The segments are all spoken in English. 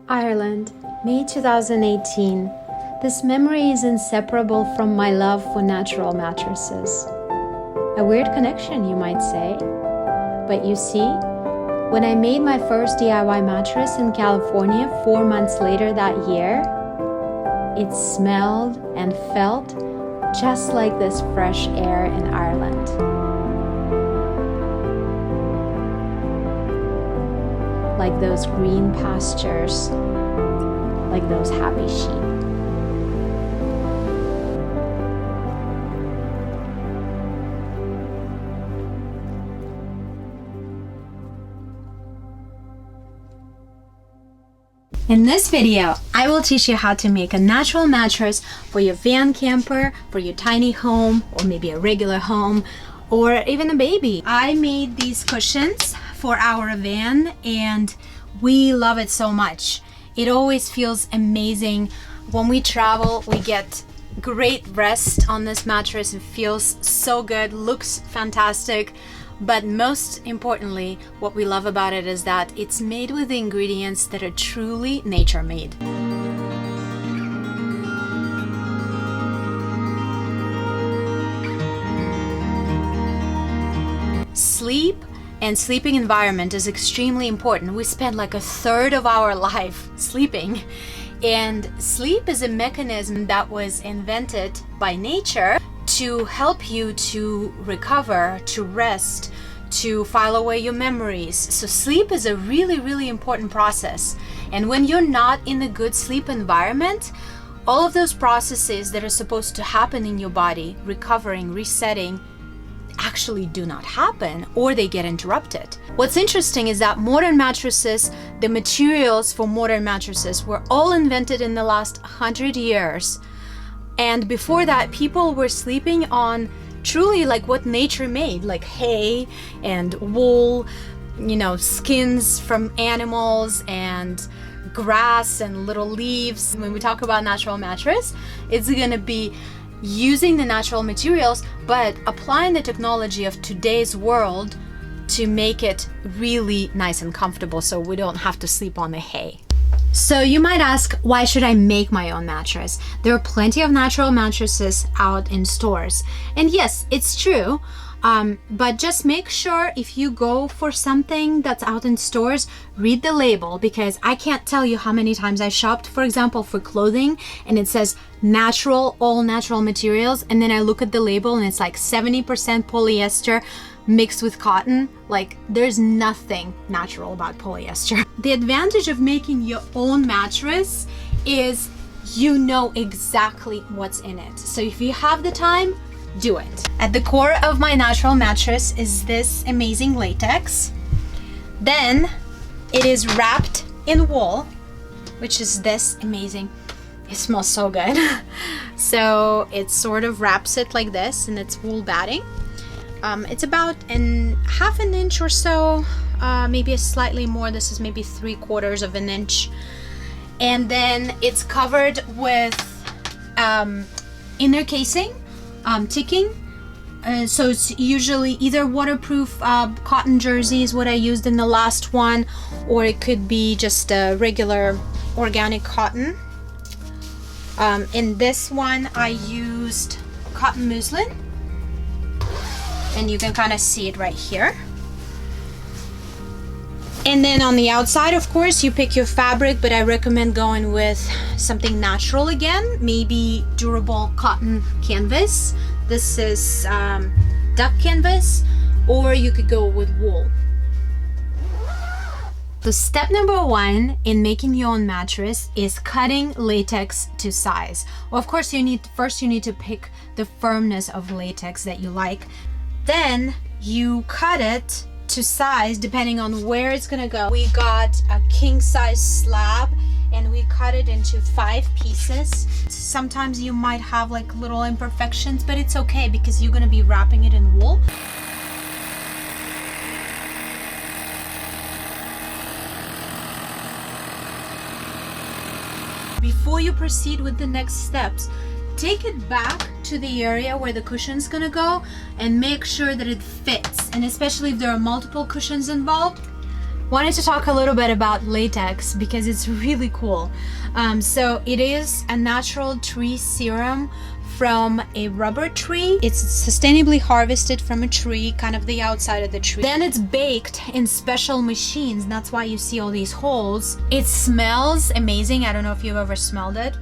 Ireland, May 2018. This memory is inseparable from my love for natural mattresses. A weird connection, you might say. But you see, when I made my first DIY mattress in California 4 months later that year, it smelled and felt just like this fresh air in Ireland. Like those green pastures, like those happy sheep. In this video, I will teach you how to make a natural mattress for your van camper, for your tiny home, or maybe a regular home, or even a baby. I made these cushions for our van and we love it so much. It always feels amazing. When we travel, we get great rest on this mattress. It feels so good, looks fantastic. But most importantly, what we love about it is that it's made with the ingredients that are truly nature-made. Sleep and sleeping environment is extremely important. We spend like a third of our life sleeping. And sleep is a mechanism that was invented by nature to help you to recover, to rest, to file away your memories. So sleep is a really, really important process. And when you're not in a good sleep environment, all of those processes that are supposed to happen in your body, recovering, resetting, actually do not happen, or they get interrupted. What's interesting is that modern mattresses, the materials for modern mattresses were all invented in the last 100 years. And before that, people were sleeping on truly like what nature made, like hay and wool, skins from animals and grass and little leaves. When we talk about natural mattress, it's gonna be using the natural materials, but applying the technology of today's world to make it really nice and comfortable so we don't have to sleep on the hay. So you might ask, why should I make my own mattress? There are plenty of natural mattresses out in stores. And yes, it's true. But just make sure if you go for something that's out in stores, read the label, because I can't tell you how many times I shopped, for example, for clothing, and it says natural, all natural materials, and then I look at the label and it's like 70% polyester mixed with cotton. Like, there's nothing natural about polyester. The advantage of making your own mattress is you know exactly what's in it. So if you have the time, do it. At the core of my natural mattress is this amazing latex. Then it is wrapped in wool, which is this amazing. It smells so good. So it sort of wraps it like this, and it's wool batting. It's about half an inch or so, maybe slightly more. This is maybe 3/4 of an inch. And then it's covered with inner casing, ticking. So it's usually either waterproof cotton jersey is what I used in the last one, or it could be just a regular organic cotton. In this one I used cotton muslin, and you can kind of see it right here. And then on the outside, of course, you pick your fabric, but I recommend going with something natural again, maybe durable cotton canvas. This is duck canvas, or you could go with wool. So step number 1 in making your own mattress is cutting latex to size. Well, of course, you need to pick the firmness of latex that you like. Then you cut it to size depending on where it's gonna go. We got a king size slab and we cut it into 5 pieces. Sometimes you might have like little imperfections, but it's okay because you're gonna be wrapping it in wool. Before you proceed with the next steps, take it back to the area where the cushion's gonna go and make sure that it fits. And especially if there are multiple cushions involved, wanted to talk a little bit about latex because it's really cool. So it is a natural tree serum from a rubber tree. It's sustainably harvested from a tree, kind of the outside of the tree. Then it's baked in special machines. That's why you see all these holes. It smells amazing. I don't know if you've ever smelled it.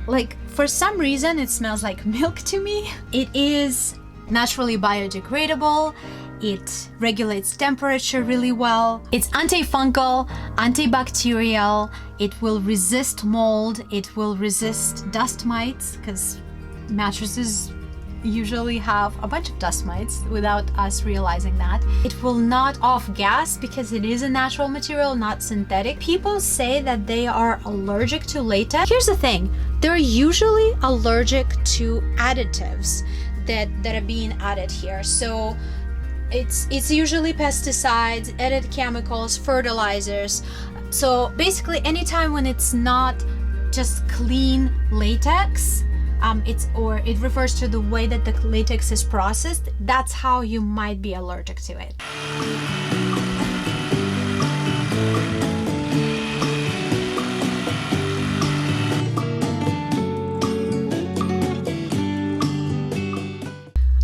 Like, for some reason, it smells like milk to me. It is naturally biodegradable. It regulates temperature really well. It's antifungal, antibacterial. It will resist mold. It will resist dust mites, because mattresses usually have a bunch of dust mites without us realizing that. It will not off gas because it is a natural material, not synthetic. People say that they are allergic to latex. Here's the thing, they're usually allergic to additives that are being added here. So it's usually pesticides, added chemicals, fertilizers. So basically anytime when it's not just clean latex, it refers to the way that the latex is processed. That's how you might be allergic to it.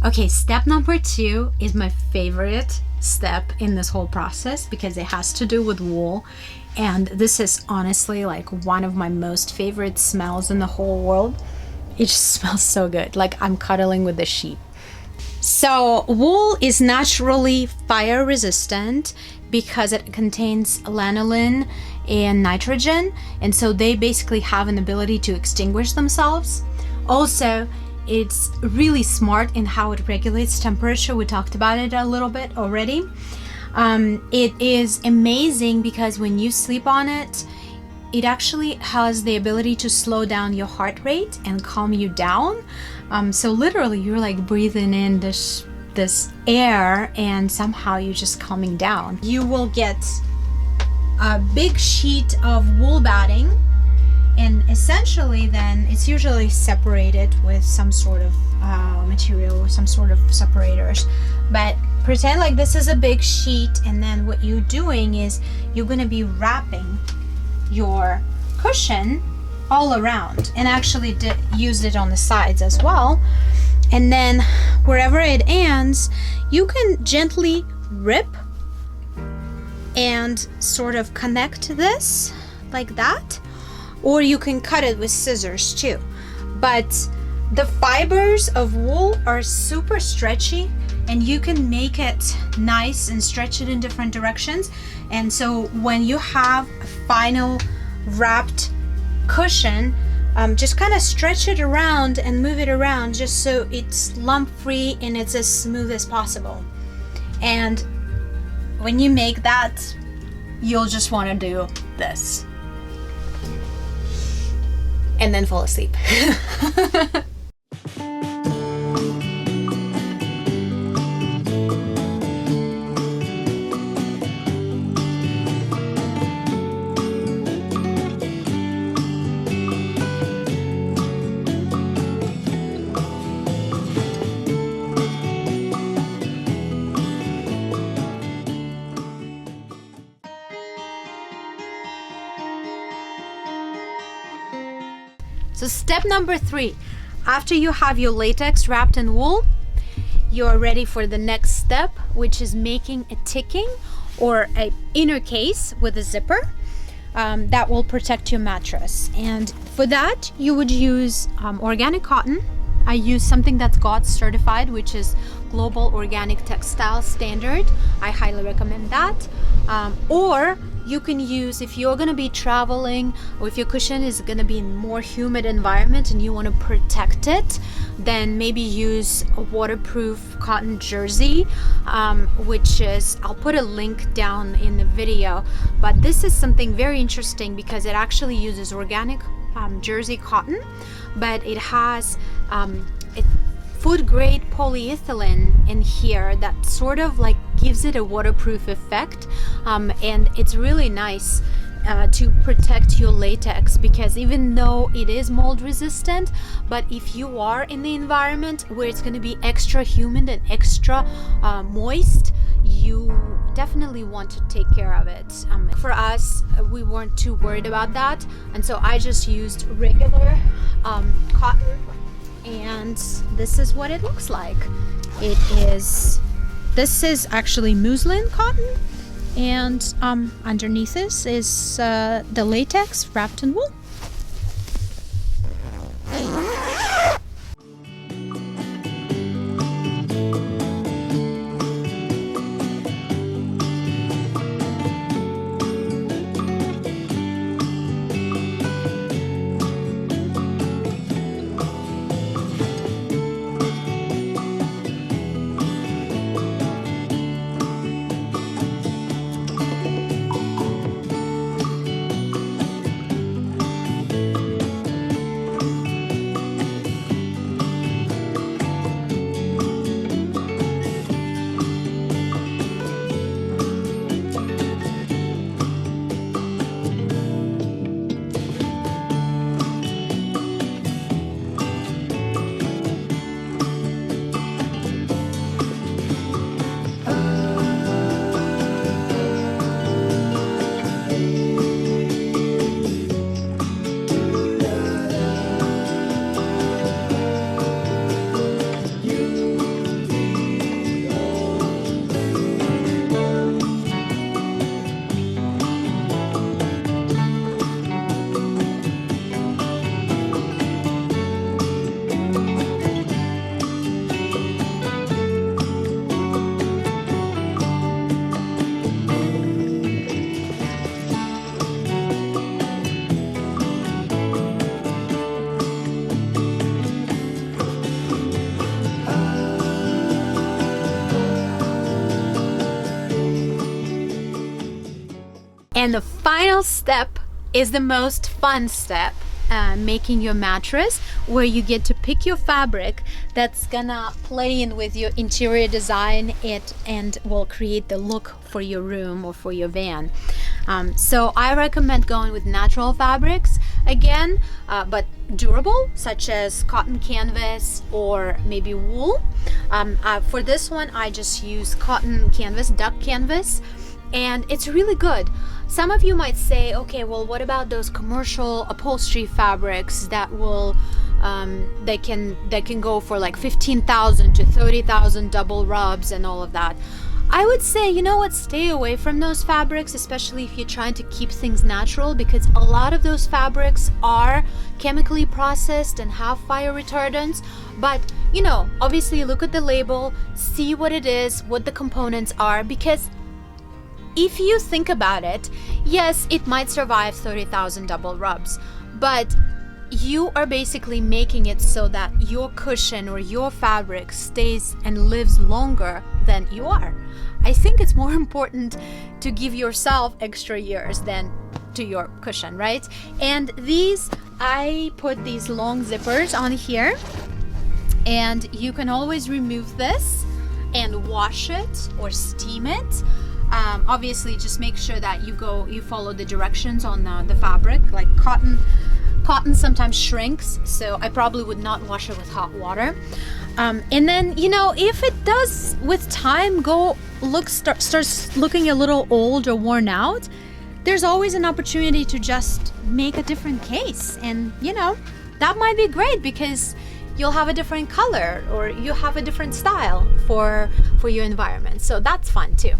Okay, step number 2 is my favorite step in this whole process because it has to do with wool. And this is honestly like one of my most favorite smells in the whole world. It just smells so good, like I'm cuddling with the sheep. So wool is naturally fire resistant because it contains lanolin and nitrogen, and so they basically have an ability to extinguish themselves. Also, it's really smart in how it regulates temperature. We talked about it a little bit already. It is amazing because when you sleep on it, it actually has the ability to slow down your heart rate and calm you down. So literally you're like breathing in this air and somehow you're just calming down. You will get a big sheet of wool batting, and essentially then it's usually separated with some sort of material or some sort of separators. But pretend like this is a big sheet, and then what you're doing is you're going to be wrapping your cushion all around, and actually used it on the sides as well. And then wherever it ends, you can gently rip and sort of connect this like that, or you can cut it with scissors too. But the fibers of wool are super stretchy, and you can make it nice and stretch it in different directions. And so when you have a final wrapped cushion, just kind of stretch it around and move it around just so it's lump free and it's as smooth as possible. And when you make that, you'll just want to do this and then fall asleep. So step number 3, after you have your latex wrapped in wool, you're ready for the next step, which is making a ticking or an inner case with a zipper that will protect your mattress. And for that, you would use organic cotton. I use something that's GOTS certified, which is Global Organic Textile Standard. I highly recommend that. Or you can use, if you're going to be traveling, or if your cushion is going to be in more humid environment and you want to protect it, then maybe use a waterproof cotton jersey, which is, I'll put a link down in the video. But this is something very interesting because it actually uses organic jersey cotton, but it has food grade polyethylene in here that sort of like gives it a waterproof effect, and it's really nice to protect your latex, because even though it is mold resistant, but if you are in the environment where it's going to be extra humid and extra moist, you definitely want to take care of it. For us, we weren't too worried about that, and so I just used regular cotton, and this is what it looks like. This is actually muslin cotton, and underneath this is the latex wrapped in wool. And the final step is the most fun step, making your mattress, where you get to pick your fabric that's gonna play in with your interior design and will create the look for your room or for your van. So I recommend going with natural fabrics again, but durable, such as cotton canvas or maybe wool. For this one, I just use cotton canvas, duck canvas, and it's really good. Some of you might say, okay, well, what about those commercial upholstery fabrics that will they can go for like 15,000 to 30,000 double rubs and all of that? I would say, you know what, stay away from those fabrics, especially if you're trying to keep things natural, because a lot of those fabrics are chemically processed and have fire retardants. But, you know, obviously look at the label, see what it is, what the components are, because if you think about it, yes, it might survive 30,000 double rubs, but you are basically making it so that your cushion or your fabric stays and lives longer than you are. I think it's more important to give yourself extra years than to your cushion, right? And these, I put these long zippers on here, and you can always remove this and wash it or steam it. Obviously, just make sure that you follow the directions on the fabric. Like cotton sometimes shrinks, so I probably would not wash it with hot water. And then, you know, if it does with time starts looking a little old or worn out, there's always an opportunity to just make a different case, and you know, that might be great because you'll have a different color or you have a different style for your environment. So that's fun too.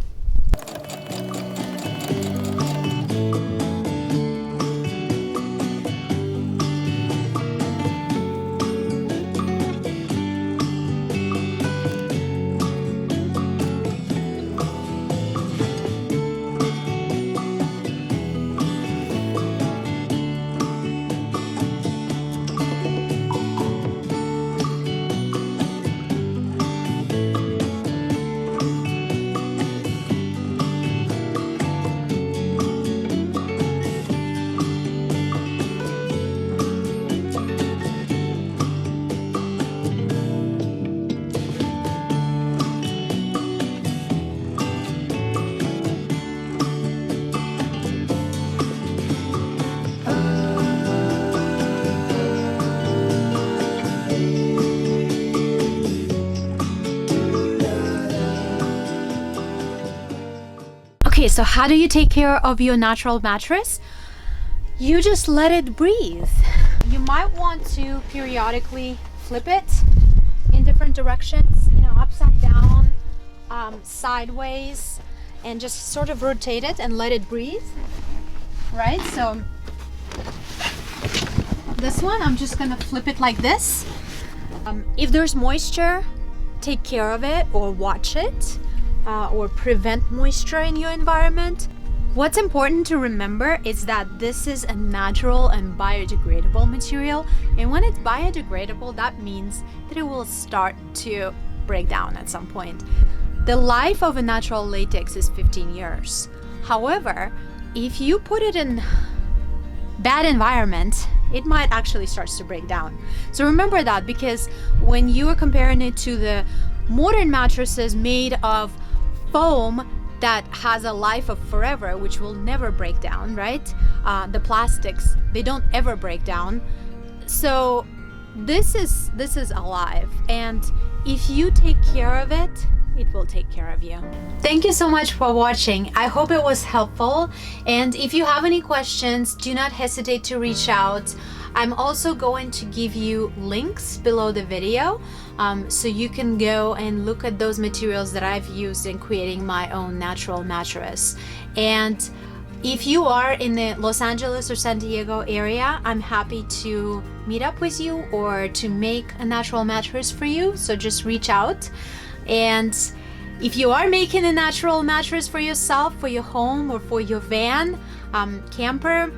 Okay, so how do you take care of your natural mattress? You just let it breathe. You might want to periodically flip it in different directions, upside down, sideways, and just sort of rotate it and let it breathe, right? So this one, I'm just gonna flip it like this. If there's moisture, take care of it or watch it, or prevent moisture in your environment. What's important to remember is that this is a natural and biodegradable material, and when it's biodegradable, that means that it will start to break down at some point. The life of a natural latex is 15 years. However, if you put it in bad environment, it might actually start to break down. So remember that, because when you are comparing it to the modern mattresses made of foam that has a life of forever, which will never break down, right? The plastics, they don't ever break down. So this is alive, and if you take care of it, it will take care of you. Thank you so much for watching. I hope it was helpful, and if you have any questions, do not hesitate to reach out. I'm also going to give you links below the video, so you can go and look at those materials that I've used in creating my own natural mattress. And if you are in the Los Angeles or San Diego area, I'm happy to meet up with you or to make a natural mattress for you, so just reach out. And if you are making a natural mattress for yourself, for your home, or for your van, camper,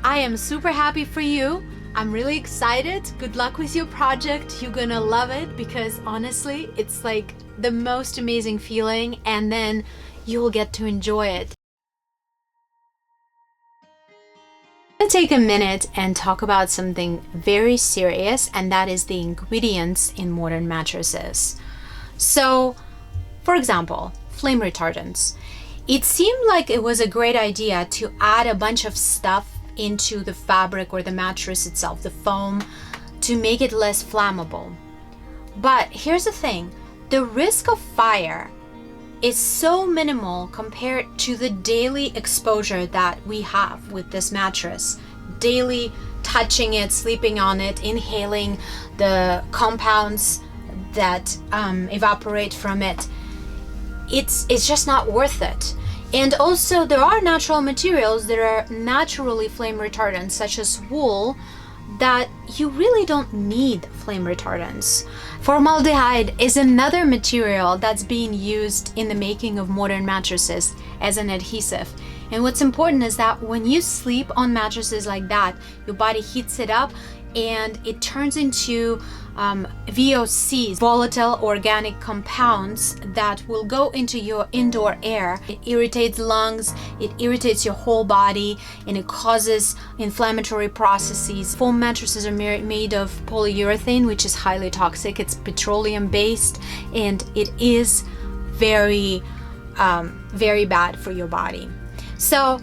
I am super happy for you. I'm really excited. Good luck with your project. You're gonna love it, because honestly, it's like the most amazing feeling, and then you'll get to enjoy it. I'm gonna take a minute and talk about something very serious, and that is the ingredients in modern mattresses. So, for example, flame retardants. It seemed like it was a great idea to add a bunch of stuff into the fabric or the mattress itself, the foam, to make it less flammable. But here's the thing, the risk of fire is so minimal compared to the daily exposure that we have with this mattress. Daily touching it, sleeping on it, inhaling the compounds that evaporate from it. It's just not worth it. And also, there are natural materials that are naturally flame retardants, such as wool, that you really don't need flame retardants. Formaldehyde is another material that's being used in the making of modern mattresses as an adhesive. And what's important is that when you sleep on mattresses like that, your body heats it up and it turns into VOCs, volatile organic compounds, that will go into your indoor air. It irritates lungs, it irritates your whole body, and it causes inflammatory processes. Foam mattresses are made of polyurethane, which is highly toxic. It's petroleum based, and it is very, very bad for your body. So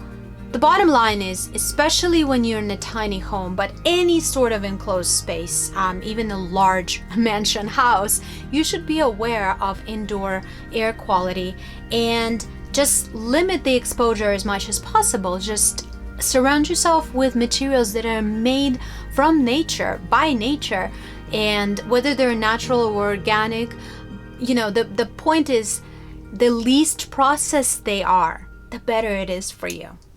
the bottom line is, especially when you're in a tiny home, but any sort of enclosed space, even a large mansion house, you should be aware of indoor air quality and just limit the exposure as much as possible. Just surround yourself with materials that are made from nature, by nature, and whether they're natural or organic, the point is, the least processed they are, the better it is for you.